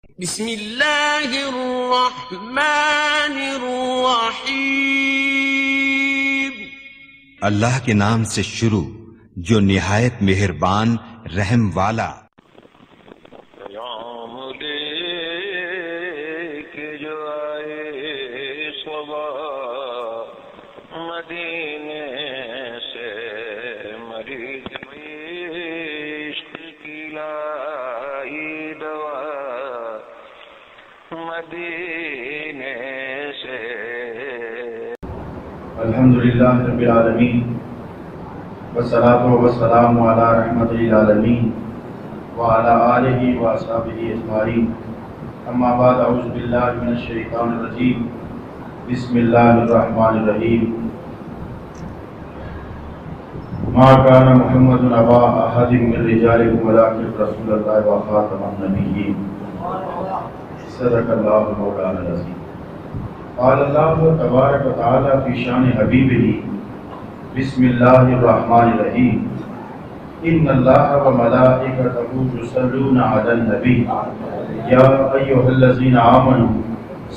بسم اللہ الرحمن الرحیم۔ اللہ کے نام سے شروع جو نہایت مہربان رحم والا۔ پیام دے کے جو آئے صبح مدینے سے، مریض عشق کی لائی دوا مدینے سے۔ الحمدللہ رب العالمین والصلاة والسلام علی رحمت للعالمین وعلی آلہ واصحابہ اجمعین، اما بعد، اعوذ باللہ من الشیطان الرجیم، بسم اللہ الرحمن الرحیم۔ ما کان محمد ابا احد من رجالکم ولکن رسول اللہ وخاتم النبیین، صدق اللہ مولانا العظیم۔ قال اللہ تبارک و تعالی فی شان حبیبہ، بسم اللہ الرحمن الرحیم، ان اللہ و ملائکتہ یصلون علی النبی یا ایھا الذین آمنوا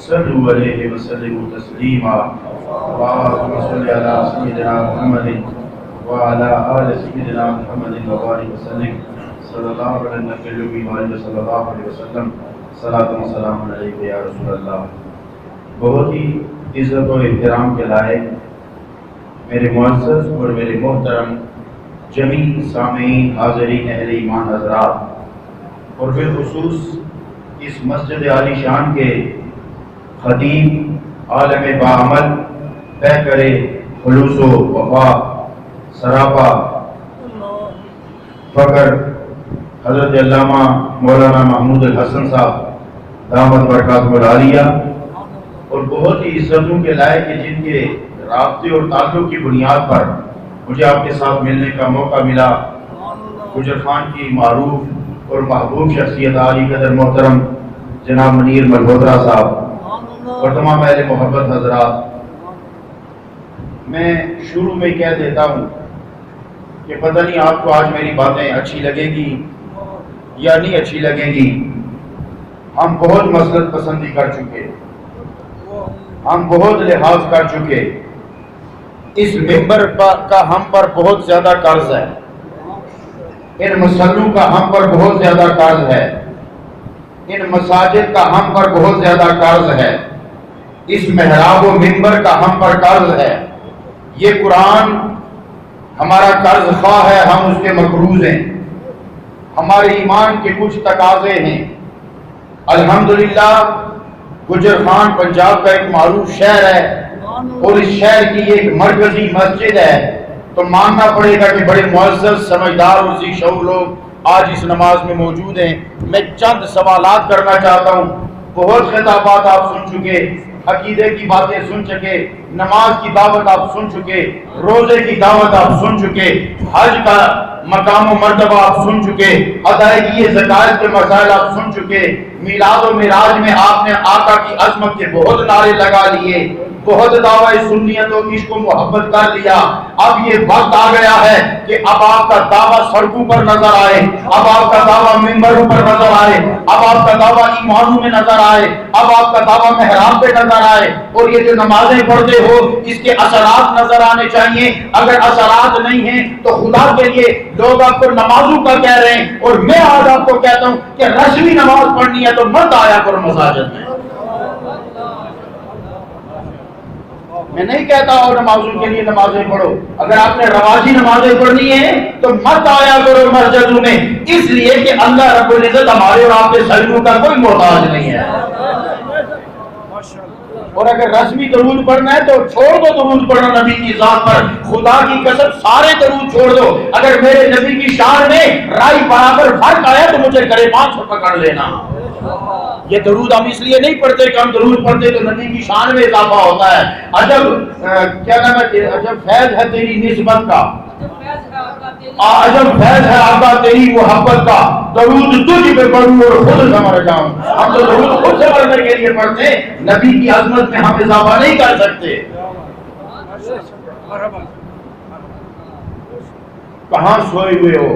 صلوا علیہ وسلموا تسلیما، اللہم صل علی سیدنا محمد وعلی آل سیدنا محمد وبارک وسلم، صلی اللہ علی النبی الامی وآلہ صلی اللہ علیہ وسلم، صلاۃ و سلام علیک یا رسول اللہ۔ بہت ہی عزت و احترام کے لائق میرے معزز اور میرے محترم جمیع سامعین، حاضرین اہل ایمان حضرات، اور بالخصوص اس مسجد عالی شان کے خطیب، عالم باعمل، پیکر خلوص و وفا، سراپا فخر، حضرت علامہ مولانا محمود الحسن صاحب دامت برکاتہ العالیہ، اور بہت ہی عزتوں کے لائق ہیں جن کے رابطے اور تعلق کی بنیاد پر مجھے آپ کے ساتھ ملنے کا موقع ملا۔ گجر خان کی معروف اور محبوب شخصیت عالی قدر محترم جناب منیر ملہوترا صاحب اور تمام اہل محبت حضرات، میں شروع میں کہہ دیتا ہوں کہ پتہ نہیں آپ کو آج میری باتیں اچھی لگے گی یا نہیں اچھی لگیں گی۔ ہم بہت مسلط پسندی کر چکے، ہم بہت لحاظ کر چکے، اس ممبر کا ہم پر بہت زیادہ قرض ہے، ان مصلوں کا ہم پر بہت زیادہ قرض ہے، ان مساجد کا ہم پر بہت زیادہ قرض ہے، اس محراب و ممبر کا ہم پر قرض ہے۔ یہ قرآن ہمارا قرض خواہ ہے، ہم اس کے مقروض ہیں۔ ہمارے ایمان کے کچھ تقاضے ہیں۔ الحمدللہ گجر خان پنجاب کا ایک معروف شہر ہے اور اس شہر کی ایک مرکزی مسجد ہے، تو ماننا پڑے گا کہ بڑے معزز، سمجھدار اور ذی شعور لوگ آج اس نماز میں موجود ہیں۔ میں چند سوالات کرنا چاہتا ہوں۔ بہت خطابات آپ سن چکے، عقیدے کی باتیں سن چکے، نماز کی دعوت آپ سن چکے، روزے کی دعوت آپ سن چکے، حج کا مقام و مرتبہ آپ سن چکے، ادائیگی زکات کے مسائل آپ سن چکے، میلاد و معراج میں آپ نے آقا کی عظمت کے بہت نعرے لگا لیے، بہت دعوی سنیت و عشق و محبت کر لیا۔ اب یہ وقت آ گیا ہے کہ اب آپ کا دعویٰ سڑکوں پر نظر آئے، اب آپ کا دعویٰ ممبروں پر نظر آئے، اب آپ کا دعویٰ ایمانوں میں نظر آئے، اب آپ کا دعویٰ محراب پہ نظر آئے، اور یہ جو نمازیں پڑھتے ہو اس کے اثرات نظر آنے چاہیے۔ اگر اثرات نہیں ہیں تو خدا کے لیے لوگ آپ کو نمازوں کا کہہ رہے ہیں، اور میں آج آپ کو کہتا ہوں کہ رسمی نماز پڑھنی ہے تو مت آیا کرو مساجد میں۔ میں نہیں کہتا اور نمازوں کے لیے نمازیں پڑھو، اگر آپ نے رواجی نمازیں پڑھنی ہیں تو مت آیا کرو مسجدوں میں، اس لیے کہ اللہ رب العزت ہمارے اور آپ کے سجدوں کا کوئی محتاج نہیں ہے۔ اور اگر رسمی درود پڑھنا ہے تو چھوڑ دو درود پڑھنا نبی کی ذات پر، خدا کی قسم سارے درود چھوڑ دو۔ اگر میرے نبی کی شان میں رائی برابر فرق آیا تو مجھے گریبان سے پکڑ لینا۔ یہ درود ہم اس لیے نہیں پڑھتے کہ ہم درود پڑھتے تو نبی کی شان میں اضافہ ہوتا ہے۔ عجب کیا نام ہے، عجب فیض ہے تیری نسبت کا، عجب فیض ہے آقا تیری محبت کا، درود تجھ پہ پڑھوں اور خود سے مر جاؤں۔ ہم تو درود خود سے مرنے کے لیے پڑھتے ہیں، نبی کی عظمت میں ہم اضافہ نہیں کر سکتے۔ کہاں سوئے ہوئے ہو؟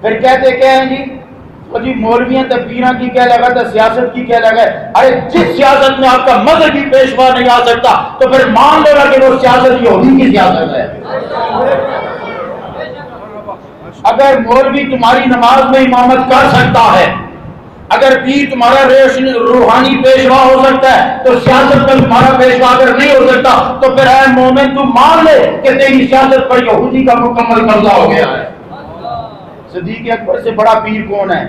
پھر کہتے کیا ہیں جی، وہ جی مولویاں تے پیراں کی کیا لگا تھا، سیاست کی کیا لگا ہے؟ ارے جس سیاست میں آپ کا مذہبی پیشوا نہیں آ سکتا تو پھر مان لو نا کہ وہ سیاست یہودی کی سیاست ہے۔ اگر مولوی تمہاری نماز میں امامت کر سکتا ہے، اگر پیر تمہارا روحانی پیشوا ہو سکتا ہے، تو سیاست میں تمہارا پیشوا اگر نہیں ہو سکتا تو پھر اے مومن تم مان لے کہ تیری سیاست پر یہودی کا مکمل قبضہ ہو گیا ہے۔ صدیق اکبر سے بڑا پیر کون ہے؟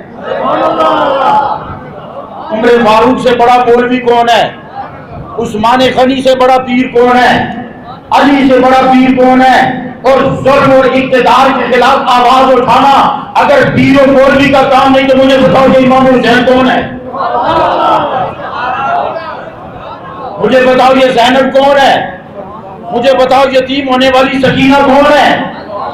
عمر فاروق سے بڑا مولوی کون ہے؟ عثمان غنی سے بڑا پیر کون ہے؟ علی سے بڑا پیر کون ہے؟ اور ظلم اور اقتدار کے خلاف آواز اٹھانا اگر پیر و مولوی کا کام نہیں تو مجھے بتاؤ یہ امام حسین کون ہے؟ مجھے بتاؤ یہ زینب کون ہے؟ مجھے بتاؤ یتیم ہونے والی سکینہ کون ہے؟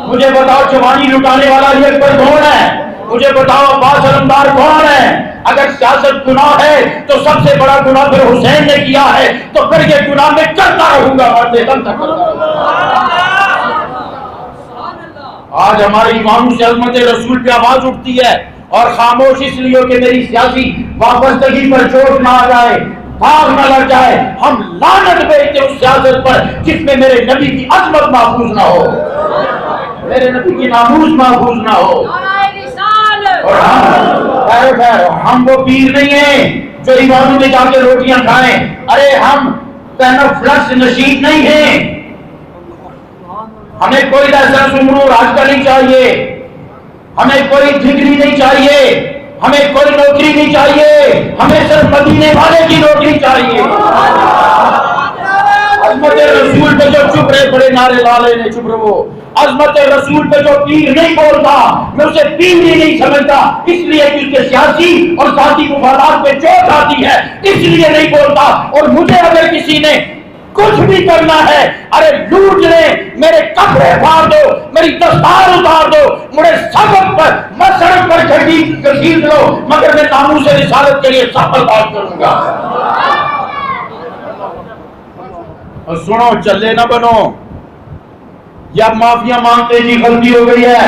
مجھے بتاؤ جوانی لٹانے والا علی اکبر کون ہے؟ مجھے بتاؤ عباس علمدار کون ہے؟ اگر سیاست گناہ ہے تو سب سے بڑا گناہ پھر حسین نے کیا ہے، تو پھر یہ گناہ میں کرتا رہوں گا، مرتے دم تک کرتا رہوں گا۔ آج ہماری اماموں سے عظمت رسول پہ آواز اٹھتی ہے اور خاموش اس لیے کہ میری سیاسی وابستگی پر چوٹ نہ آ جائے، داغ نہ لگ جائے۔ ہم لعنت بھیجتے اس سیاست پر جس میں میرے نبی کی عظمت محفوظ نہ ہو، میرے نبی کی ناموس محفوظ نہ ہو۔ اور ہم وہ پیر نہیں ہیں جو ایوانوں میں جا کے روٹیاں کھائیں، ارے ہم پینوفلکس نشید نہیں ہیں۔ ہمیں کوئی لائسنس عمر و راج کا نہیں چاہیے، ہمیں کوئی ڈگری نہیں چاہیے، ہمیں کوئی نوکری نہیں چاہیے، ہمیں صرف مدینے والے کی نوکری چاہیے۔ عظمت رسول پہ جو چپ رہے بڑے نعرے لالے نے چپ رہو، عظمت رسول پہ جو پیر نہیں بولتا میں اسے پیر ہی نہیں سمجھتا، اس لیے کہ اس کے سیاسی اور ذاتی مفادات پہ چوٹ آتی ہے اس لیے نہیں بولتا۔ اور مجھے اگر کسی نے کچھ بھی کرنا ہے، ارے لوٹ لے، میرے کپڑے پھاڑ دو، میری دستار اتار دو، مجھے سڑک پر میں سڑک پر گھسیٹ لو، مگر میں ناموس رسالت کے لیے سب برداشت کروں گا۔ اور سنو، چلے نہ بنو، یا معافیاں مانگتے جی غلطی ہو گئی ہے،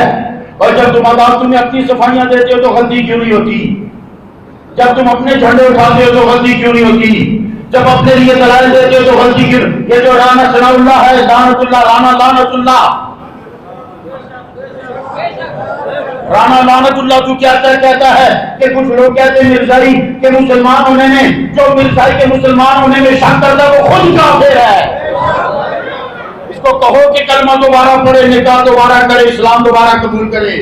اور جب تم عدالتوں میں اپنی صفائیاں دیتے ہو تو غلطی کیوں نہیں ہوتی؟ جب تم اپنے جھنڈے اٹھاتے ہو تو غلطی کیوں نہیں ہوتی؟ جب اپنے لیے دلائل دیتے ہو تو غلطی کیوں؟ یہ جو رانا ثناء اللہ ہے، لعنت اللہ، رانا لعنت اللہ، رانا لعنت اللہ تو کیا کہتا ہے کہ کچھ لوگ کہتے ہیں مرزائی کے مسلمان ہونے میں، جو مرزائی کے مسلمان ہونے میں شک کرتا ہے وہ خود کافر ہے۔ اس کو کہو کہ کلمہ دوبارہ پڑھے، نکاح دوبارہ کرے، اسلام دوبارہ قبول کرے۔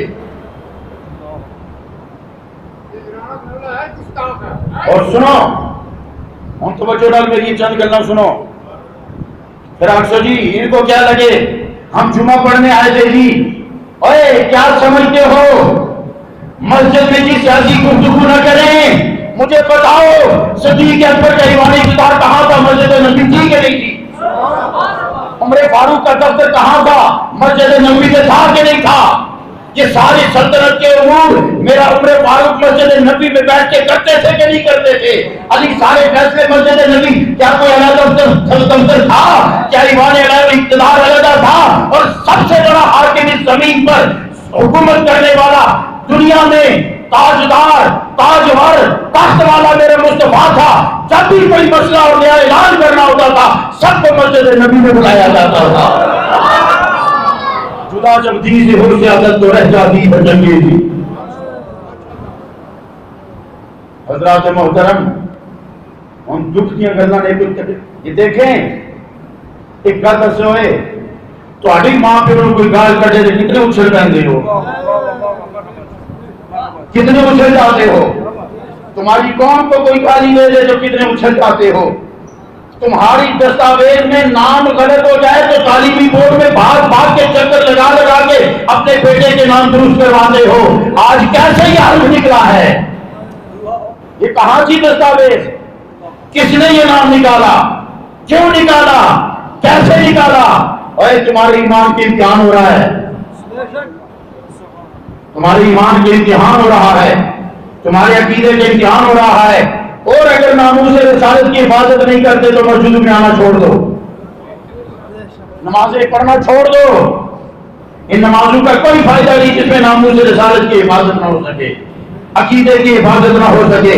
اور سنو، ہم توجہ ڈال میری چند گلنا سنو، پھر آنکھو جی ان کو کیا لگے ہم جمعہ پڑھنے آئے تھے جی، اوے کیا سمجھتے ہو مسجد میں جی سیاسی گفتگو نہ کریں، مجھے بتاؤ صدیق اکبر کا ایوان اقتدار کہاں تھا؟ مسجد نبی تھی کہ نہیں تھی؟ عمر فاروق کا دفتر کہاں تھا؟ مسجد نبی میں تھا کہ نہیں تھا؟ یہ ساری سلطنت کے امور میرا عمر فاروق مسجد نبی میں بیٹھ کے کرتے تھے کہ نہیں کرتے تھے؟ علی سارے فیصلے مسجد نبی، کیا کوئی علیحدہ دفتر تھا؟ کیا ایوان اقتدار علیحدہ تھا؟ اور سب سے بڑا حاکم اس زمین پر حکومت کرنے والا، دنیا میں تاجدار، تاجور، تخت والا میرے مصطفیٰ تھا۔ جب بھی کوئی مسئلہ اور نیا اعلان کرنا ہوتا تھا سب کو مسجد نبی میں بلایا جاتا تھا۔ جدا جب دین سے ہو سیاست تو رہ جاتی ہے جنگی تھی۔ حضرات محترم، ہم دکھ دیا گلنا نہیں کچھ کرتے، یہ دیکھیں ایک گل دسے ہوئے تو آڈی ماں پہ انہوں کوئی گال کٹے تھے کتنے اچھل پہنتے ہو، کتنے اچھل جاتے ہو، تمہاری قوم کو کوئی گالی لے لے تو کتنے اچھل جاتے ہو، تمہاری دستاویز میں نام غلط ہو جائے تو تعلیمی بورڈ میں بھاگ بھاگ کے چکر لگا لگا کے اپنے بیٹے کے نام درست کرواتے ہو۔ آج کیسے یہ حرف نکلا ہے؟ یہ کہاں تھی دستاویز؟ کس نے یہ نام نکالا؟ کیوں نکالا؟ کیسے نکالا؟ اور تمہارے ایمان کے امتحان ہو رہا ہے، تمہارے ایمان کے امتحان ہو رہا ہے، تمہارے عقیدے کے امتحان ہو رہا ہے۔ اور اگر ناموس رسالت کی حفاظت نہیں کرتے تو مسجدوں میں آنا چھوڑ دو، نمازیں پڑھنا چھوڑ دو، ان نمازوں کا کوئی فائدہ نہیں جس میں ناموس رسالت کی حفاظت نہ ہو سکے۔ عقیدے کی حفاظت نہ ہو سکے؟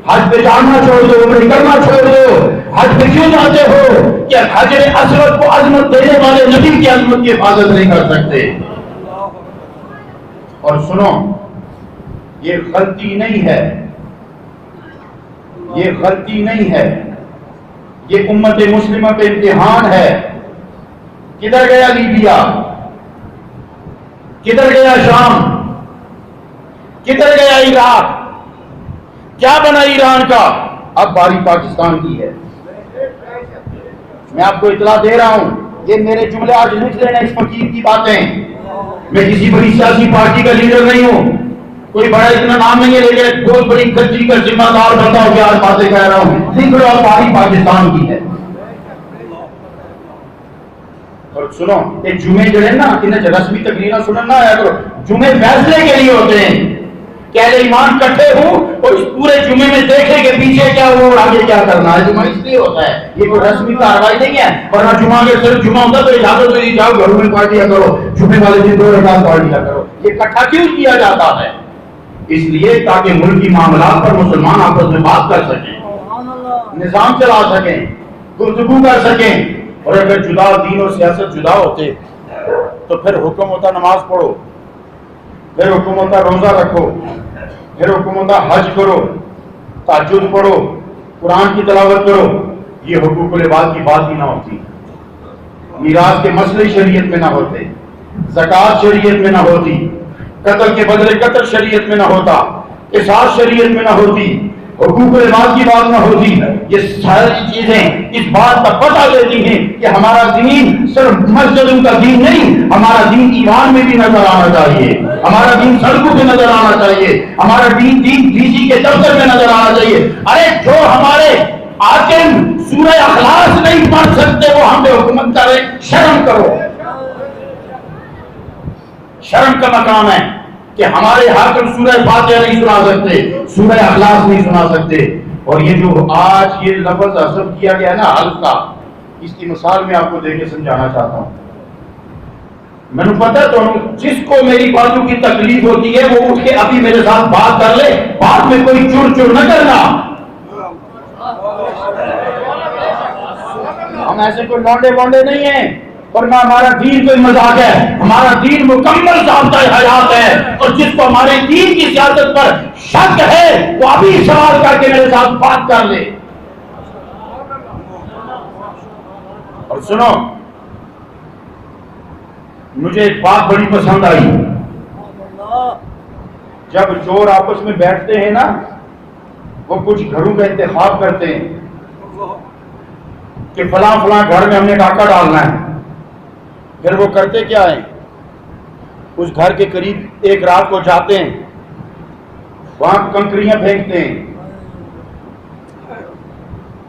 حج پہ جانا چھوڑ دو، عمرہ کرنا چھوڑ دو۔ حج پہ کیوں جاتے ہو؟ کہ حجر اسود کو عظمت دینے والے نبی کی عظمت کی حفاظت نہیں کر سکتے۔ اور سنو، یہ غلطی نہیں ہے، یہ غلطی نہیں ہے، یہ امت مسلمہ پہ امتحان ہے۔ کدھر گیا لیبیا؟ کدھر گیا شام؟ کدھر گیا عراق؟ کیا بنا ایران کا؟ اب باری پاکستان کی ہے۔ میں آپ کو اطلاع دے رہا ہوں، یہ میرے جملے آج لکھ لینا، اس فقیر کی باتیں۔ میں کسی بڑی سیاسی پارٹی کا لیڈر نہیں ہوں، کوئی بڑا اتنا نام نہیں ہے، لیکن بہت بڑی کچی کا ذمہ دار بنتا ہوں کہ آج باتیں کہہ رہا ہوں۔ لکھ لو، اب باری پاکستان کی ہے۔ اور سنو، یہ جمعے جو ہے نا، انہیں رسمی تقریریں سننا نہ آیا کرو، جمعے فیصلے کے لیے ہوتے ہیں کہ اہل ایمان کٹھے ہوں اور اس پورے جمعے میں دیکھیں کہ پیچھے کیا ہوا اور آگے کیا کرنا ہے۔ جمعہ اس لیے ہوتا ہے، یہ کوئی رسمی کارروائی نہیں ہے، ورنہ جمعہ کے صرف جمعہ ہوتا تو اجازت ہوئی جاؤ گھروں میں پارٹیاں کرو، جمعے والے دن 2 رکعت پارٹیاں کرو۔ یہ اکٹھا کیوں کیا جاتا ہے؟ اس لیے تاکہ ملکی معاملات پر مسلمان آپس میں بات کر سکیں، نظام چلا سکیں، گفتگو کر سکیں۔ اور اگر جدا دین اور سیاست جدا ہوتے تو پھر حکم ہوتا نماز پڑھو، پھر حکم ہوتا روزہ رکھو، پھر حکم ہوتا حج کرو، تہجد پڑھو، قرآن کی تلاوت کرو، یہ حقوق العباد کی بات ہی نہ ہوتی، میراث کے مسئلے شریعت میں نہ ہوتے، زکوٰۃ شریعت میں نہ ہوتی، قتل کے بدلے قتل شریعت میں نہ ہوتا، قصاص شریعت میں نہ ہوتی، حقوق العباد کی بات نہ ہوتی۔ یہ ساری چیزیں اس بات کا پتہ دیتی ہیں کہ ہمارا دین صرف مسجدوں کا دین نہیں، ہمارا دین ایمان میں بھی نظر آنا چاہیے، ہمارا دین سڑکوں پہ نظر آنا چاہیے، ہمارا دین ڈی سی کے دفتر میں نظر آنا چاہیے۔ ارے جو ہمارے حاکم سورہ اخلاص نہیں پڑھ سکتے وہ ہم پہ حکومت کرے، شرم کرو۔ شرم کا مقام ہے کہ ہمارے حاکم سورہ فاتحہ نہیں سنا سکتے، سورہ اخلاص نہیں سنا سکتے۔ اور یہ جو آج یہ لفظ حذف کیا گیا نا حلف کا، اس کی مثال میں آپ کو دے کے سمجھانا چاہتا ہوں۔ میں نے پتا تو جس کو میری باتوں کی تکلیف ہوتی ہے وہ اٹھ کے ابھی میرے ساتھ بات کر لے، بعد میں کوئی چور چور نہ کرنا۔ ہم ایسے کوئی لونڈے وونڈے نہیں ہیں، ورنہ ہمارا دین کوئی مذاق ہے، ہمارا دین مکمل ضابطہ حیات ہے۔ اور جس کو ہمارے دین کی سیاست پر شک ہے وہ ابھی سوال کر کے میرے ساتھ بات کر لے۔ اور سنو، مجھے ایک بات بڑی پسند آئی، جب چور آپس میں بیٹھتے ہیں نا، وہ کچھ گھروں کا انتخاب کرتے ہیں کہ فلاں فلاں گھر میں ہم نے ڈاکہ ڈالنا ہے۔ پھر وہ کرتے کیا ہیں، اس گھر کے قریب ایک رات کو جاتے ہیں، وہاں کنکریاں پھینکتے ہیں،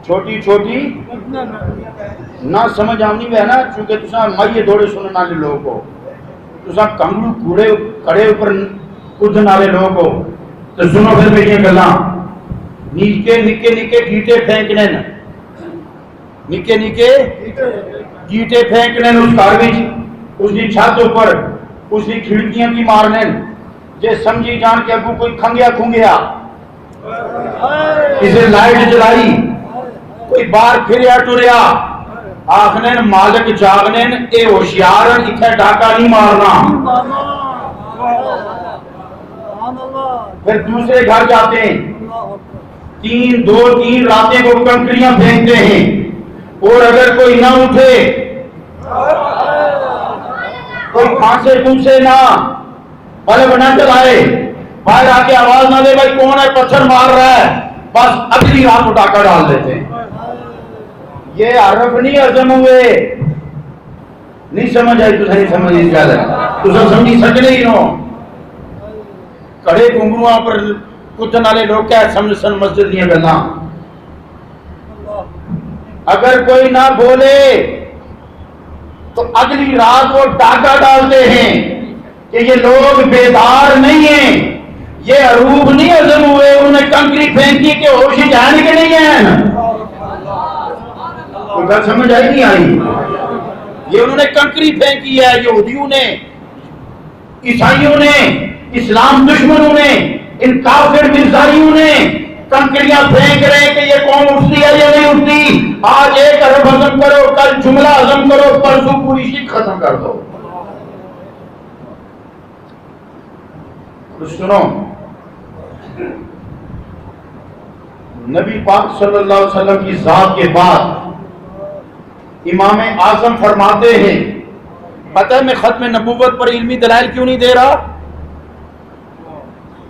چھوٹی چھوٹی نہ سمجھ آمنی میں ہے نا، چونکہ تساں مائیے دوڑے سننے والے لوگوں کو، تساں کنگرو کوڑے کڑے اوپر کودن والے لوگوں کو تو سنو پھر میری گلاں۔ نکے نکے نکے گیٹے پھینکنے، نکے نکے گیٹے پھینکنے اس گھر وچ، اس دی چھت اوپر، اس دی کھڑکیاں کی مارنے، جے سمجھی جان کے اگوں کوئی کھنگیا کھنگیا، اسے لائٹ جلائی، کوئی باہر پھریا ٹریا، آخنے مالک جاگنے اے ہوشیارن اتھے ڈاکہ نہیں مارنا۔ پھر دوسرے گھر جاتے ہیں، 3 راتیں کو کنکریاں پھینکتے ہیں، اور اگر کوئی نہ اٹھے، کوئی کھانسے پوچھے نہ، بلب نہ چلائے، باہر آ کے آواز نہ دے بھائی کون ہے پتھر مار رہا ہے، بس اگلی رات کو ڈاکہ ڈال دیتے ہیں۔ یہ عرف نہیں عزم ہوئے، نہیں سمجھ آئی تو نہیں سمجھ اس گل ہے، تو سب سمجھی سکنے ہی نو کڑے گھنگروਆਂ پر کچن والے لوگ کیا سمجھ سن مسجد دیا گلا۔ اگر کوئی نہ بولے تو اگلی رات وہ ڈاکہ ڈالتے ہیں کہ یہ لوگ بیدار نہیں ہیں، یہ عروب نہیں عزم ہوئے، انہوں نے کنکری پھینکی کہ ہوشی جان کے نہیں ہیں۔ کوئی بات سمجھ آئی نہیں آئی؟ یہ انہوں نے کنکری پھینکی ہے، یہودیوں نے، عیسائیوں نے، اسلام دشمنوں نے، ان کافر مرزائیوں نے کنکریاں پھینک رہے ہیں کہ یہ قوم اٹھتی ہے یا نہیں اٹھتی. آج ایک عرب ہضم کرو, کل جملہ ہضم کرو, پرسوں پوری شک ختم کر دو. تو سنو, نبی پاک صلی اللہ علیہ وسلم کی ذات کے بعد امام اعظم فرماتے ہیں, پتہ ہے میں ختم نبوت پر علمی دلائل کیوں نہیں دے رہا,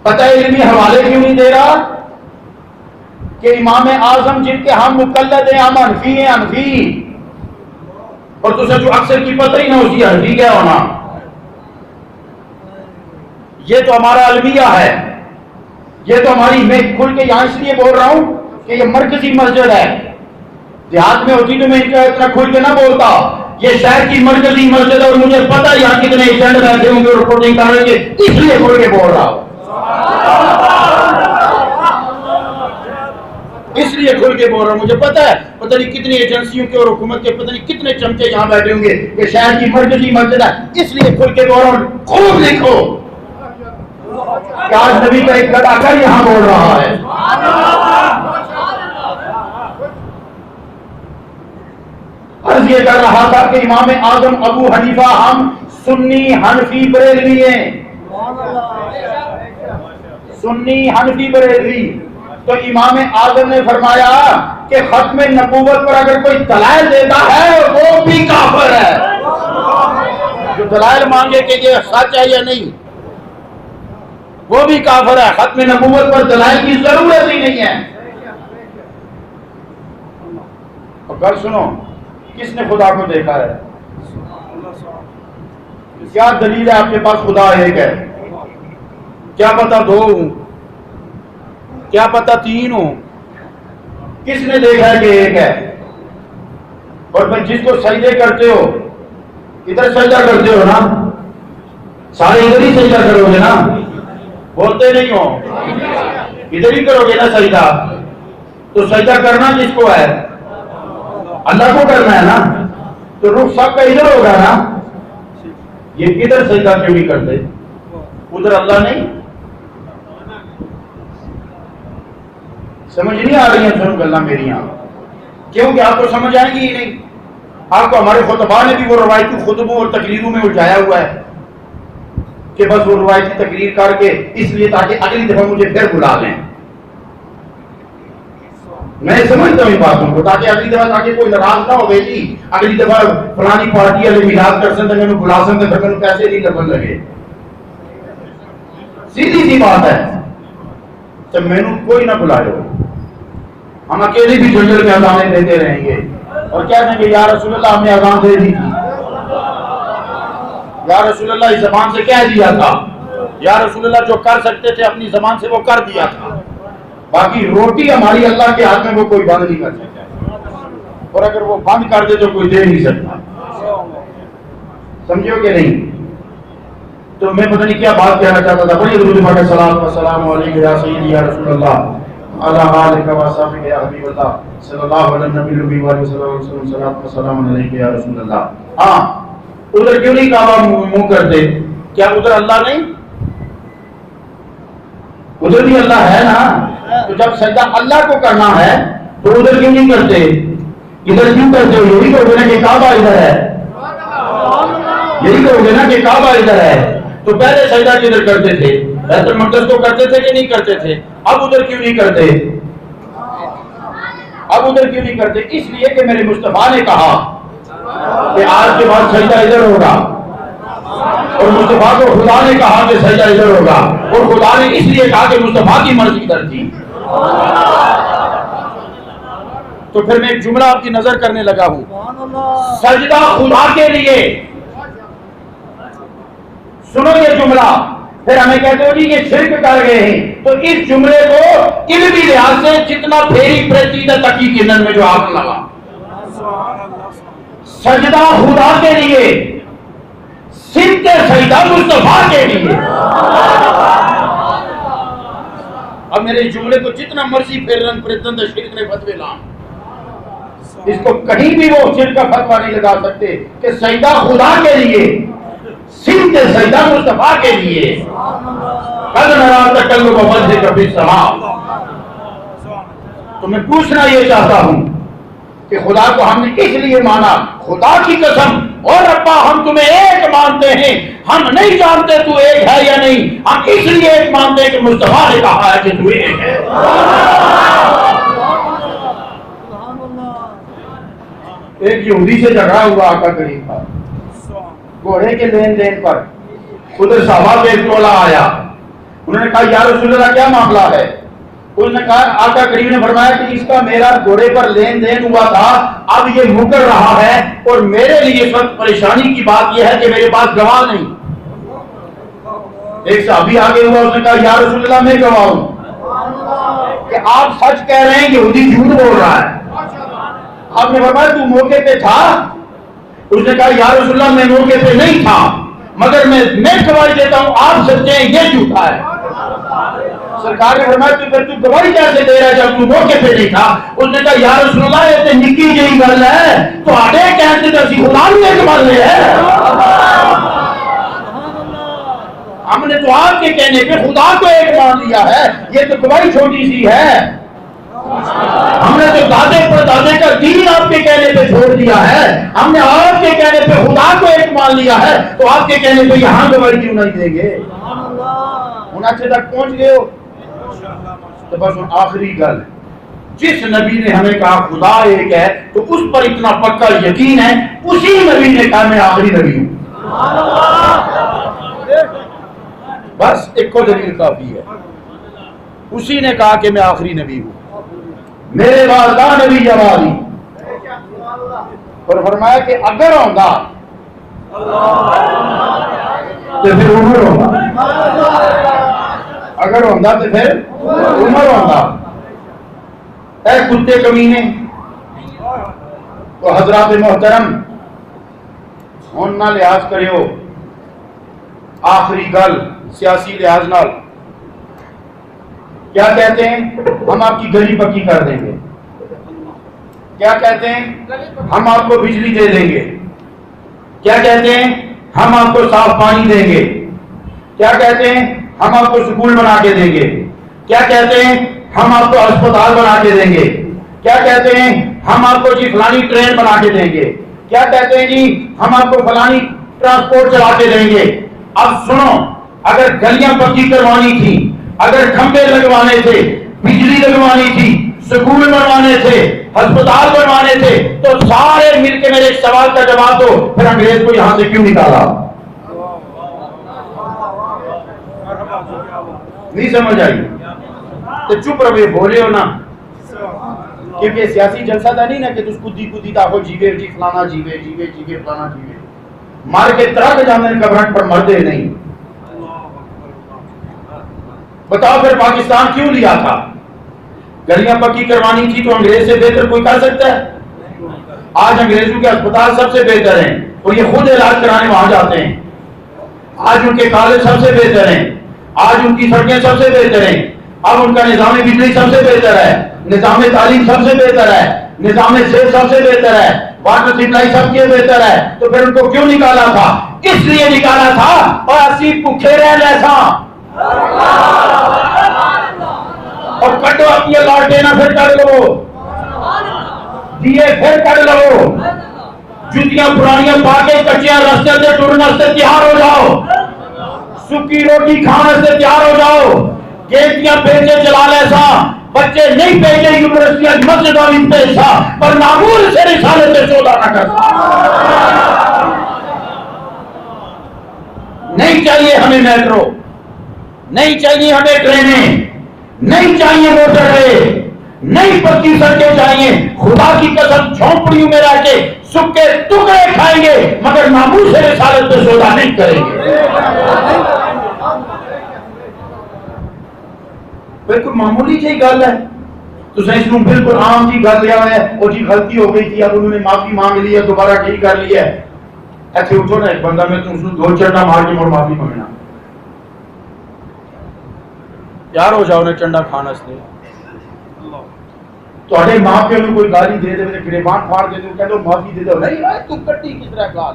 پتہ ہے علمی حوالے کیوں نہیں دے رہا, کہ امام اعظم جن کے ہم مقلد ہیں, ہم حنفی ہیں, حنفی, اور تجھے جو اکثر کی پتہ ہی نہ اسی حنفی کیا ہونا, یہ تو ہمارا المیہ ہے, یہ تو ہماری, میں کھل کے یہاں اس لیے بول رہا ہوں کہ یہ مرکزی مسجد ہے. دیہات میں ہوتی تو میں ان کا اتنا کھل کے نہ بولتا. یہ شہر کی مرکزی مسجد ہے اور مجھے پتہ یہاں کتنے ایجنٹ بیٹھے ہوں گے رپورٹنگ کر رہے ہیں, اس لیے کھل کے بول رہا ہوں, اس لیے کھل کے بول رہا ہوں. مجھے پتہ ہے پتہ نہیں کتنی ایجنسیوں کے اور حکومت کے پتہ نہیں کتنے چمچے یہاں بیٹھے ہوں گے. یہ شہر کی مرکزی مسجد ہے, اس لیے کھل کے بول رہا ہوں. خوب لکھو کہ آج نبی کا ایک گدا کر یہاں بول رہا ہے. عرض یہ کر رہا تھا کہ امام اعظم ابو حنیفہ ہم سنی حنفی بریلوی ہیں, سنی حنفی بریلوی. تو امام اعظم نے فرمایا کہ ختم نبوت پر اگر کوئی دلائل دیتا ہے وہ بھی کافر ہے. جو دلائل مانگے کہ یہ سچ ہے یا نہیں وہ بھی کافر ہے. ختم نبوت پر دلائل کی ضرورت ہی نہیں ہے. اور گل سنو, کس نے خدا کو دیکھا ہے؟ کیا دلیل ہے آپ کے پاس خدا ایک ہے؟ کیا پتہ دو ہوں, کیا پتہ تین ہوں, کس نے دیکھا ہے کہ ایک ہے؟ اور میں جس کو سجدے کرتے ہو ادھر سجدہ کرتے ہو نا, سارے ادھر ہی سجدہ کرو گے نا, بولتے نہیں ہو, ادھر ہی کرو گے نا سجدہ. تو سجدہ کرنا جس کو ہے اللہ کو کرنا ہے نا, تو رخ سب کا ادھر ہوگا نا. یہ کدھر سجدہ کیوں نہیں کرتے؟ ادھر اللہ نہیں. سمجھ نہیں آ رہی ہیں سنو گلاں میری یہاں, کیونکہ آپ کو سمجھ آئیں گی ہی نہیں. آپ کو ہمارے خطباء نے بھی وہ روایتی خطبوں اور تقریروں میں الجھایا ہوا ہے کہ بس وہ روایتی تقریر کر کے اس لیے تاکہ اگلی دفعہ مجھے پھر بلا لیں. میں سمجھتا ہوں ان باتوں کو, تاکہ اگلی دفعہ تاکہ کوئی ناراض نہ ہو گئی جی اگلی دفعہ فلانی پارٹی والے میلاد کر سکتے ہیں, بلا سکتے ہیں, پھر پیسے نہیں لگن لگے. سیدھی سی بات ہے. تو میں نے کوئی نہ بلائے, ہم اکیلے بھی جھنجھل میں اذانیں دیتے رہیں گے اور کہہ دیں گے یا رسول اللہ ہم نے اذان دے دی تھی, یا رسول اللہ اس زبان سے کہہ دیا تھا, یا رسول اللہ جو کر سکتے تھے اپنی زبان سے وہ کر دیا تھا. باقی روٹی ہماری اللہ کے ہاتھ میں وہ کوئی بند نہیں کر سکتا, اور اگر وہ بند کر دے تو کوئی دے نہیں سکتا. سمجھو کہ نہیں؟ تو میں پتہ نہیں کیا بات کہنا چاہتا تھا. بڑی درود پڑھ کے صلاۃ و سلام علیک یا سیدی یا رسول اللہ علی آلک و اصحابک یا حبیب اللہ صلی اللہ علیہ نبی علیہ وسلم صلاۃ و سلام علیک یا رسول اللہ. ہاں ادھر کیوں نہیں کعبہ منہ کرتے؟ کیا ادھر اللہ نہیں؟ ادھر بھی اللہ ہے نا. تو جب سجدہ اللہ کو کرنا ہے تو ادھر کیوں نہیں کرتے؟ ادھر کیوں کرتے ہو؟ یہی کہو گے نا کہ کعبہ ادھر ہے, یہی کہو گے نا کہ کعبہ ادھر ہے. تو پہلے سجدہ کدھر کرتے تھے؟ بیت المقدس کو کرتے تھے کہ نہیں کرتے تھے؟ اب ادھر کیوں نہیں کرتے؟ اب ادھر کیوں نہیں کرتے؟ اس لیے کہ میرے مصطفیٰ نے کہا کہ آج کے بعد سجدہ ادھر ہوگا, اور مصطفیٰ کو خدا نے کہا کہ سجدہ ادھر ہوگا, اور خدا نے اس لیے کہا کہ مصطفیٰ کی مرضی ادھر تھی. تو پھر میں ایک جملہ آپ کی نظر کرنے لگا ہوں. سجدہ خدا کے لیے, سنو یہ جملہ, پھر ہمیں کہتے ہو جی یہ شرک کر گئے ہیں. تو اس جملے کو علمی لحاظ سے جتنا پھیری پریتی تقی کنن میں جو آپ لگا, سجدہ خدا کے لیے, صرف سجدہ مصطفیٰ کے لیے. اب میرے جملے کو جتنا مرضی پھیرن پریتن شرک نے فتوی لام, اس کو کہیں بھی وہ شرک کا فتویٰ نہیں لگا سکتے کہ سجدہ خدا کے لیے, صرف سجدہ مصطفیٰ کے لیے. قد نرا تقلب وجهک فی السماء. تو میں پوچھنا یہ چاہتا ہوں کہ خدا کو ہم نے اس لیے مانا، خدا کی قسم اور ابا ہم تمہیں ایک مانتے ہیں، ہم نہیں جانتے تو ایک ہے یا نہیں، ہم اس لیے ایک مانتے ہیں کہ مصطفیٰ نے کہا ہے کہ تو ایک ہے. ایک یہودی سے جھگڑا ہوا آقا کریم کا گھوڑے کے لین دین پر. ادھر صحابہ کے ایک ٹولہ آیا، انہوں نے کہا یا رسول اللہ کیا معاملہ ہے؟ انہوں نے کہا آقا کریم نے فرمایا کہ اس کا میرا گھوڑے پر لین دین ہوا تھا، اب یہ مکر رہا ہے اور میرے لیے اس وقت پریشانی کی بات یہ ہے کہ میرے پاس گواہ نہیں. ایک صحابی آگے ہوا، اس نے کہا یا رسول اللہ میں گواہ ہوں کہ آپ سچ کہہ رہے ہیں، یہودی جھوٹ بول رہا ہے. آپ نے فرمایا تو موقع پہ تھا؟ اس نے کہا یا رسول اللہ میں موقع پہ نہیں تھا، مگر میں گواہی دیتا ہوں آپ سچے ہیں، یہ جھوٹا ہے. سرکار نے فرمایا تو پھر تو گواہی کیسے دے رہا ہے جب تو موقع پہ نہیں تھا؟ اس نے کہا یا رسول اللہ یہ تو نکی جہی گل ہے، تو آڈے کہتے تو اسی خدا نے ایک مان لے ہے. ہم نے تو آپ کے کہنے پہ خدا کو ایک مان لیا ہے، یہ تو گواہی چھوٹی سی ہے. ہم نے تو دادے پر دادے کا دین آپ کے کہنے پہ چھوڑ دیا ہے، ہم نے آپ کے کہنے پہ خدا کو ایک مان لیا ہے، تو آپ کے کہنے پہ یہاں گواہی کیوں نہیں دیں گے؟ ہن اچھے تک پہنچ گئے ہو تو بس آخری گل، جس نبی نے ہمیں کہا خدا ایک ہے تو اس پر اتنا پکا یقین ہے، اسی نبی نے کہا میں آخری نبی ہوں. بس ایک کو دلیل کافی ہے، اسی نے کہا کہ میں آخری نبی ہوں، میرے بعد لا نبی جوالی. اور فرمایا کہ اگر ہوندا تو پھر عمر ہوندا، اگر ہوندا تو پھر عمر ہوندا. اے کتے کمینے. تو حضرات محترم ہن نہ لحاظ کریو، آخری گل سیاسی لحاظ نال کیا کہتے ہیں؟ ہم آپ کی گلی پکی کر دیں گے. کیا کہتے ہیں؟ ہم آپ کو بجلی دے دیں گے. کیا کہتے ہیں؟ ہم آپ کو صاف پانی دیں گے. کیا کہتے ہیں؟ ہم آپ کو سکول بنا کے دیں گے. کیا کہتے ہیں؟ ہم آپ کو ہسپتال بنا کے دیں گے. کیا کہتے ہیں؟ ہم آپ کو جی فلانی ٹرین بنا کے دیں گے. کیا کہتے ہیں جی ہم آپ کو فلانی ٹرانسپورٹ چلا کے دیں گے. اب سنو، اگر گلیاں پکی کروانی تھی، اگر کھمبے لگوانے تھے، بجلی لگوانی تھی، سکول بنوانے تھے، ہسپتال بنوانے تھے، تو سارے مل کے میرے ایک سوال کا جواب دو، پھر انگریز کو یہاں سے کیوں نکالا؟ نہیں سمجھ آئی تو چپ رہے، بولے ہو نا، کیونکہ سیاسی جلسہ تھا نہیں نا کہ تس کدی کدی تا ہو جیوے جی فلانا جیوے جیوے جیوے فلانا جیوے، مار کے ترک جانے قبرن پر مردے نہیں. بتاؤ پھر پاکستان کیوں لیا تھا؟ گلیاں پکی کروانی تھی تو انگریز سے بہتر کوئی کر سکتا ہے؟ آج انگریزوں کے اسپتال سب سے بہتر ہیں، تو یہ خود علاج کرانے وہاں جاتے ہیں. آج ان کے کالج سب سے بہتر ہیں، آج ان کی سڑکیں سب سے بہتر ہیں، اب ان کا نظام بجلی سب سے بہتر ہے، نظام تعلیم سب سے بہتر ہے، نظام صحت سب سے بہتر ہے، واٹر سپلائی سب سے بہتر ہے. تو پھر ان کو کیوں نکالا تھا؟ اس لیے نکالا تھا اور اسی بھوکے رہ جیسا اور کٹو اپنی لاٹے نہ پھر کر لو، دیے پھر کر لو، جوتیاں پرانیاں پا کے کچیاں رستے سے ٹرنے سے تیار ہو جاؤ، سکی روٹی کھانے سے تیار ہو جاؤ، گیٹیاں بھیجے جلال ایسا بچے نہیں بھیجے یونیورسٹیاں مسجد اور ان پیسہ پر معمول سے رسالے سے سودا نہ کرتا. نہیں چاہیے ہمیں میٹرو، نہیں چاہیے ہمیں ٹرینیں، نہیں چاہیے موٹر وے، نہیں پکی سڑکیں چاہیے. خدا کی قسم جھونپڑیوں میں رہ کے سکے ٹکڑے کھائیں گے مگر معمول سے رسالت پہ سودا نہیں کریں گے. بالکل معمولی جی گل ہے تو سائنس نو بالکل عام جی گل لیا ہے. اور جی غلطی ہو گئی تھی، اب انہوں نے معافی مانگ لی ہے، دوبارہ ٹھیک کر لی ہے. ایسے اٹھو نا ایک بندہ، میں تم دو چنڈا مار کے مڑ معافی مانگنا، تیار ہو جاؤ نے چنڈا کھانا سے. تھوڑے ماں پیو نے کوئی گالی دے دے گریبان پھاڑ دے دو، کہہ دو معافی دے دو، نہیں تو کٹی کس طرح گال.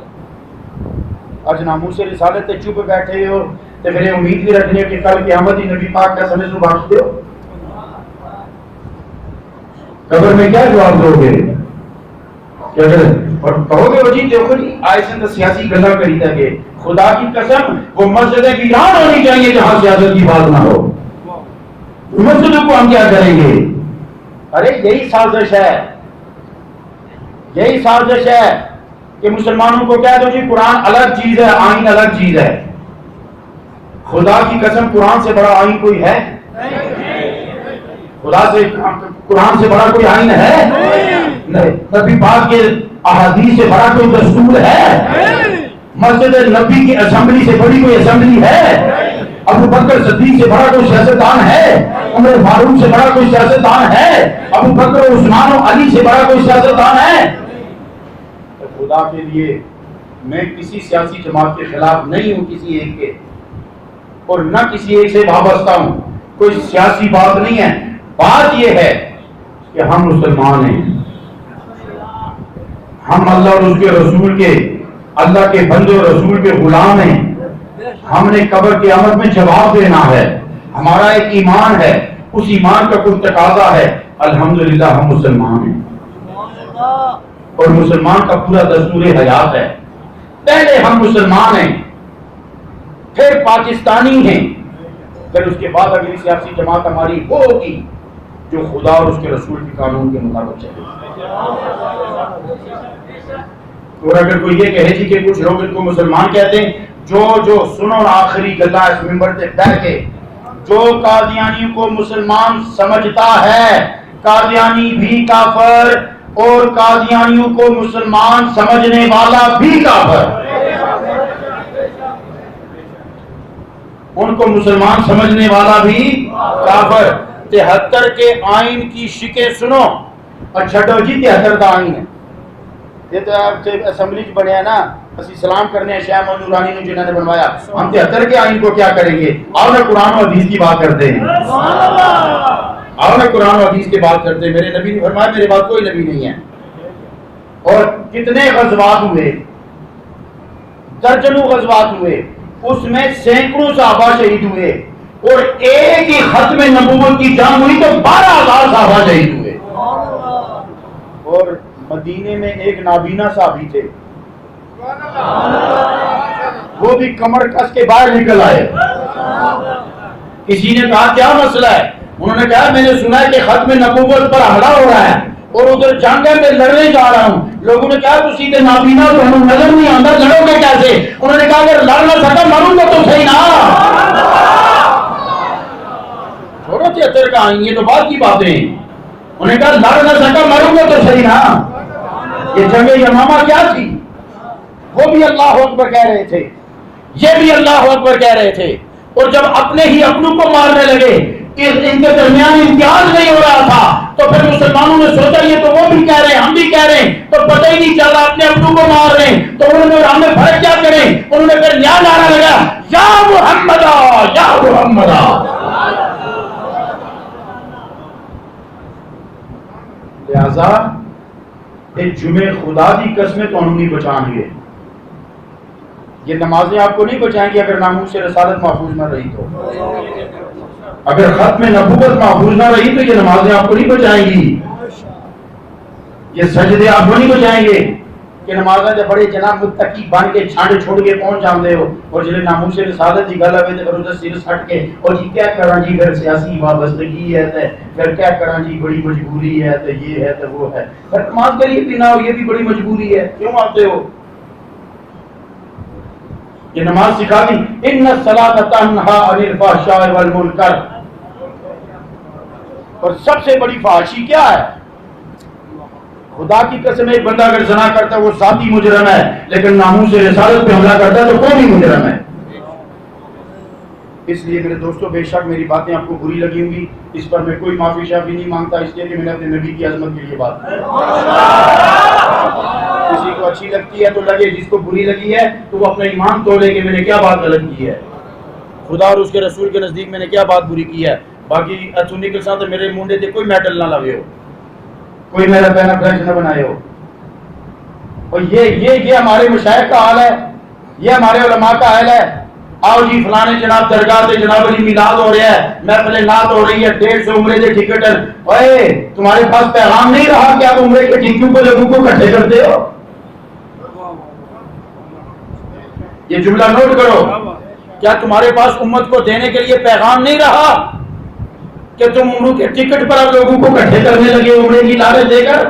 اج ناموس سے رسالت تے چپ بیٹھے ہو تو پھر امید بھی رکھنی ہے کہ کل قیامت ہی نبی پاک کا سمجھ لو بخش دو. قبر میں کیا جواب دو گے؟ کیا کریں؟ اور کہو گے وجی دیکھو جی آئے سے سیاسی گلا کری تھا کہ خدا کی قسم وہ مسجدیں ویران ہونی چاہیے جہاں سیاست کی بات نہ ہو. مسجدوں کو ہم کیا کریں گے؟ ارے یہی سازش ہے، یہی سازش ہے کہ مسلمانوں کو کہہ دو جی قرآن الگ چیز ہے، آئین الگ چیز ہے. خدا کی قسم قرآن سے بڑا آئین کوئی ہے؟ خدا سے قرآن سے بڑا کوئی آئین ہے؟ نہیں. نبی پاک کے احادیث سے بڑا کوئی دستور ہے؟ مسجد نبی کی اسمبلی سے بڑی کوئی اسمبلی ہے؟ ابو بکر صدیق سے بڑا کوئی سیاستدان ہے؟ عمر فاروق سے بڑا کوئی سیاستدان ہے؟ ابو بکر عثمان و علی سے بڑا کوئی سیاستدان ہے؟ خدا کے لیے میں کسی سیاسی جماعت کے خلاف نہیں ہوں کسی ایک کے، اور نہ کسی ایک سے وابستہ ہوں. کوئی سیاسی بات نہیں ہے. بات یہ ہے کہ ہم مسلمان ہیں، ہم اللہ اور اس کے رسول کے، اللہ کے بندے اور رسول کے غلام ہیں. ہم نے قبر قیامت میں جواب دینا ہے. ہمارا ایک ایمان ہے، اس ایمان کا کچھ تقاضا ہے. الحمدللہ ہم مسلمان ہیں اور مسلمان کا پورا دستور حیات ہے. پہلے ہم مسلمان ہیں، پھر پاکستانی ہیں، پھر اس کے بعد اگلی سیاسی جماعت ہماری وہ ہوگی جو خدا اور اس کے رسول کے قانون کے مطابق چلے. اور اگر کوئی یہ کہے جی کہ کچھ لوگ ان کو مسلمان کہتے ہیں، جو سنو آخری گلا اس منبر پہ بیٹھ کے، جو قادیانی کو مسلمان سمجھتا ہے قادیانی بھی کافر، اور قادیانیوں کو مسلمان سمجھنے والا بھی کافر. ان کو مسلمان سمجھنے والا بھی کافر. 73 کے آئین کی شکیں سنو اور چھٹو جی 73 کا آئین ہے. یہ تو آپ اسمبلی چ بنیا نا، اسی سلام کرنے ہیں شاہ محمود نورانی نے جنہوں نے بنوایا. ہم 73 کے آئین کو کیا کریں گے؟ آؤ نا قرآن و حدیث کی بات کرتے ہیں. آؤ نا قرآن و حدیث کی بات کرتے ہیں. میرے نبی نے فرمایا میرے بعد کوئی نبی نہیں ہے. اور کتنے غزوات ہوئے، درجنوں غزوات ہوئے، اس میں سینکڑوں صحابہ شہید ہوئے، اور ایک ہی ختم نبوت کی جنگ ہوئی تو 12,000 صحابہ شہید ہوئے. اور مدینے میں ایک نابینا صحابی تھے، وہ بھی کمر کس کے باہر نکل آئے. کسی نے کہا کیا مسئلہ ہے؟ انہوں نے کہا میں نے سنا ہے کہ ختم نبوت پر حملہ ہو رہا ہے اور ادھر جنگ ہے، میں لڑنے جا رہا ہوں. لوگوں نے کہا تو سیدھے نابینا تو ہمیں نظر نہیں آتا، لڑو گے کیسے؟ انہوں نے کہا اگر لڑ نہ سکا مروں گا تو صحیح نا. چھوڑو 73 کا آئین، یہ تو بات کی باتیں ہیں. انہوں نے کہا لڑ نہ سکا مروں گا تو صحیح نا. یہ جنگ یمامہ کیا تھی؟ وہ بھی اللہ اکبر کہہ رہے تھے، یہ بھی اللہ اکبر کہہ رہے تھے. اور جب اپنے ہی اپنوں کو مارنے لگے، ان کے درمیان امتیاز نہیں ہو رہا تھا، تو پھر مسلمانوں نے سوچا یہ تو وہ بھی کہہ رہے ہیں ہم بھی کہہ رہے ہیں، تو پتہ ہی نہیں چلا اپنے اپنوں کو مار رہے ہیں. تو انہوں نے ہمیں فرق کیا کریں؟ انہوں نے پھر نیا نعرہ لگا یا محمد یا محمد. لہذا ایک جمعے خدا کی قسمیں تو ہم نہیں بچائیں گے. یہ نمازیں آپ کو نہیں بچائیں گی اگر ناموس رسالت محفوظ نہ رہی تو. اگر ختم نبوت محفوظ نہ رہی تو یہ نمازیں آپ کو نہیں بچائیں گی. یہ سجدے آپ کو نہیں بچائیں گے کہ نمازیں جب بڑے جناب متقی بن کے چھانڈ چھوڑ کے پہنچ جاندے ہو، اور جلے ناموس رسالت کی گل آوے تے پھر ادھر سر ہٹ کے اور جی کیا کراں جی پھر سیاسی وابستگی ہے تے پھر کیا کراں جی بڑی مجبوری ہے تے یہ ہے تے وہ ہے. پھر نماز کے لیے بھی نہ ہو، یہ بھی بڑی مجبوری ہے، کیوں آتے ہو؟ یہ نماز سکھا دی ان الصلاۃ تنہا عن الفحشاء والمنکر. اور سب سے بڑی فحاشی کیا ہے؟ خدا کی قسم ایک بندہ اگر زنا کرتا ہے وہ ذاتی مجرم ہے، لیکن ناموس رسالت پہ حملہ کرتا ہے تو قومی مجرم ہے. اس لیے میرے دوستو بے شک میری باتیں آپ کو بری لگی ہوں گی، اس پر میں کوئی معافی شافی نہیں مانگتا، اس لیے کہ میں نے اپنے نبی کی عظمت کے لیے بات کی. کسی کو اچھی لگتی ہے تو لگے، جس کو بری لگی ہے تو وہ اپنا ایمان تولے کہ میں نے کیا بات غلط کی ہے، خدا اور اس کے رسول کے نزدیک میں نے کیا بات بری کی ہے. باقی اتھونی کے ساتھ میرے منڈے تے کوئی میٹل نہ لگے ہو، کوئی میرا پہنا فلیکس نہ بنائے ہو. اور یہ ہمارے مشائخ کا حال ہے، یہ ہمارے علماء کا حال ہے. آؤ جی فلانے جناب درگاہ تے جناب علی میلاد ہو رہا ہے، محفل نعت ہو رہی ہے، 150 عمرے کے ٹکٹ ہیں. اوئے تمہارے پاس پیغام نہیں رہا کہ آپ عمرے کے ٹکٹوں کو لوگوں کو اکٹھے کرتے ہو؟ یہ جملہ نوٹ کرو. کیا تمہارے پاس امت کو دینے کے لیے پیغام نہیں رہا کہ تم عمروں کے ٹکٹ پر اب لوگوں کو اکٹھے کرنے لگے عمرے کی لالچ دے کر؟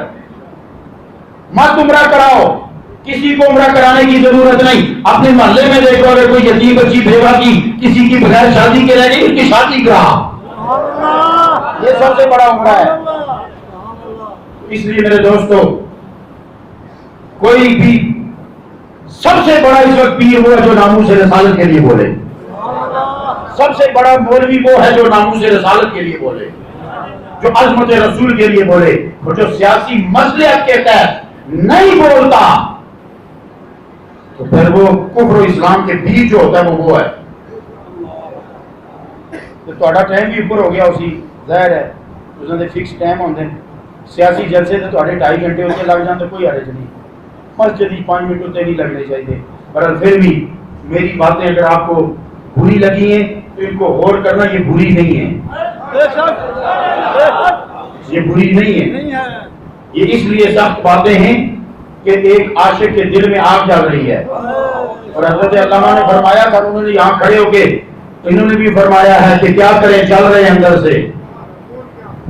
مت عمرہ کراؤ، کسی کو عمرہ کرانے کی ضرورت نہیں. اپنے محلے میں دیکھو اگر کوئی یتیم بچی بیوہ کی کسی کی بغیر شادی کے رہ گئی، اس کی شادی کرا. یہ سب سے بڑا عمرہ ہے. اس لیے میرے دوستو، کوئی بھی سب سے بڑا اس وقت پیر وہ ہے جو ناموس رسالت کے لیے بولے. سب سے بڑا مولوی وہ ہے جو ناموس رسالت کے لیے بولے، جو عظمت رسول کے لیے بولے. اور جو سیاسی مصلحت کے تحت نہیں بولتا تو پھر وہ کفر و اسلام کے بیچ جو ہوتا ہے وہ ہے. تو تھوڑا ٹائم بھی اوپر ہو گیا اسی ظاہر ہے اس نے فکس ٹائم ہوندے. سیاسی جلسے تو تھوڑے 2.5 گھنٹے ہوتے لگ جان تو کوئی حرج نہیں. مسجد ہی 5 منٹ ہوتے نہیں لگنے چاہیے. پر پھر بھی میری باتیں اگر آپ کو بری لگی ہیں تو ان کو غور کرنا، یہ بری نہیں ہے، یہ بری نہیں ہے. یہ اس لیے سخت باتیں ہیں کہ ایک عاشق کے دل میں آگ جل رہی ہے. اور حضرت علامہ نے فرمایا تھا، انہوں نے یہاں کھڑے ہو کے انہوں نے بھی فرمایا ہے کہ کیا کریں، چل رہے ہیں اندر سے.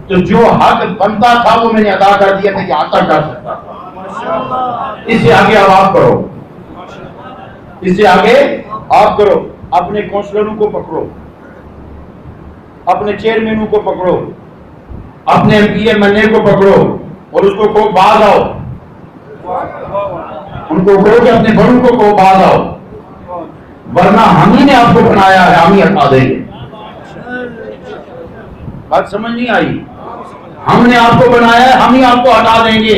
تو جو حق بنتا تھا وہ میں نے ادا کر دیا تھا کہ آتا کر سکتا تھا. اس سے آگے اب آپ کرو، اس سے آگے آپ کرو. اپنے کونسلروں کو پکڑو، اپنے چیئرمینوں کو پکڑو، اپنے ایم پی اے مننے کو پکڑو اور اس کو کہو باز آؤ. ان کو کہو کہ اپنے بڑوں کو کہو باز آؤ، ورنہ ہم ہی نے آپ کو بنایا ہے، ہم ہی ہٹا دیں گے. بات سمجھ نہیں آئی؟ ہم نے آپ کو بنایا ہے، ہم ہی آپ کو ہٹا دیں گے.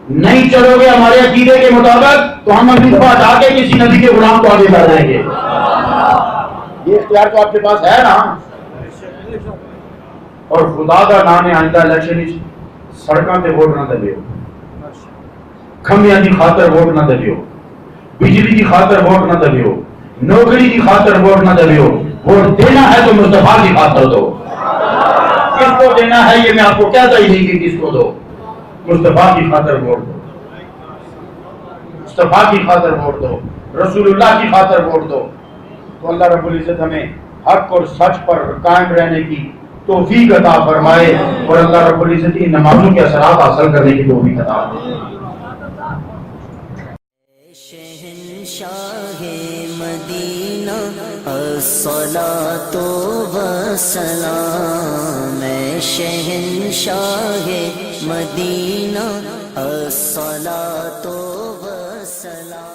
نہیں چلو گے ہمارے عقیدے کے مطابق تو ہم اپنی دفعہ ہٹا کے کسی نبی کے غلام کو آگے بڑھ دیں گے. یہ اختیار تو آپ کے پاس ہے نا. اور خدا کا نام ہے آئندہ الیکشن سڑکاں تے ووٹ نہ دبیو، کھمبیاں دی خاطر ووٹ نہ دبیو، بجلی دی خاطر ووٹ نہ دبیو، نوکری دی خاطر ووٹ نہ دبیو. ووٹ دینا ہے تو مصطفیٰ کی خاطر دو. کس کو دینا ہے یہ میں آپ کو کہتا ہی نہیں کہ کس کو دو. مصطفیٰ کی خاطر ووٹ دو، مصطفیٰ کی خاطر ووٹ دو، رسول اللہ کی خاطر ووٹ دو. تو اللہ رب العزت ہمیں حق اور سچ پر قائم رہنے کی توفیق عطا فرمائے اور اللہ رب العزت ان نمازوں کے اثرات حاصل کرنے کی توفیق عطا فرمائے. شہنشاہ مدینہ الصلاۃ والسلام، شہنشاہ مدینہ الصلاۃ والسلام.